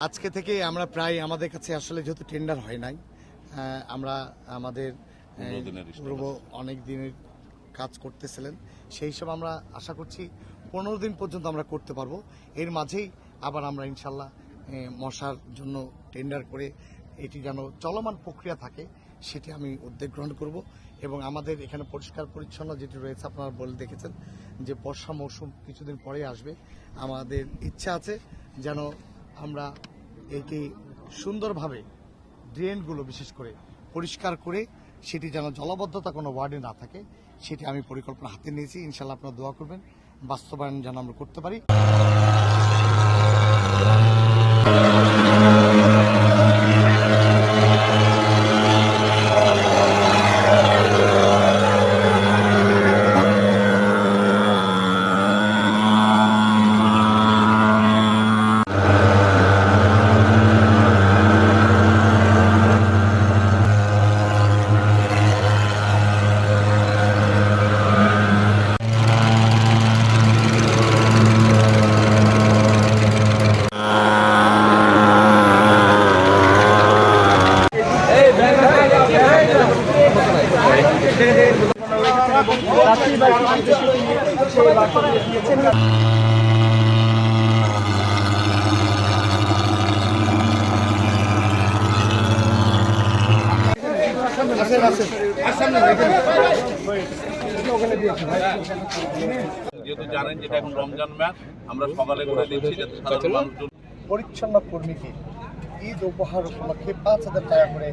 আজকে থেকে আমরা প্রায় আমাদের কাছে আসলে যেহেতু টেন্ডার হয় নাই, আমরা আমাদের অনেক দিনের কাজ করতেছিলেন, সেই হিসাবে আমরা আশা করছি 15 দিন পর্যন্ত আমরা করতে পারবো। এর মাঝেই আবার আমরা ইনশাল্লাহ মশার জন্য টেন্ডার করে এটি যেন চলমান প্রক্রিয়া থাকে সেটি আমি উদ্যোগ গ্রহণ করব। এবং আমাদের এখানে পরিষ্কার পরিচ্ছন্ন যেটি রয়েছে আপনারা বলে দেখেছেন যে বর্ষা মৌসুম কিছুদিন পরে আসবে। আমাদের ইচ্ছা আছে যেন আমরা এটি সুন্দরভাবে ড্রেনগুলো বিশেষ করে পরিষ্কার করে সেটি যেন জলাবদ্ধতা কোনো ওয়ার্ডে না থাকে সেটি আমি পরিকল্পনা হাতে নিয়েছি। ইনশাল্লাহ আপনারা দোয়া করবেন বাস্তবায়ন যেন আমরা করতে পারি। যেহেতু জানেন যেটা এখন রমজান মাস, আমরা সকালে করে দিচ্ছি যাতে সাধারণ মানুষজন পরিচ্ছন্ন কর্মীকে ঈদ উপহার উপলক্ষে 5,000 টাকা করে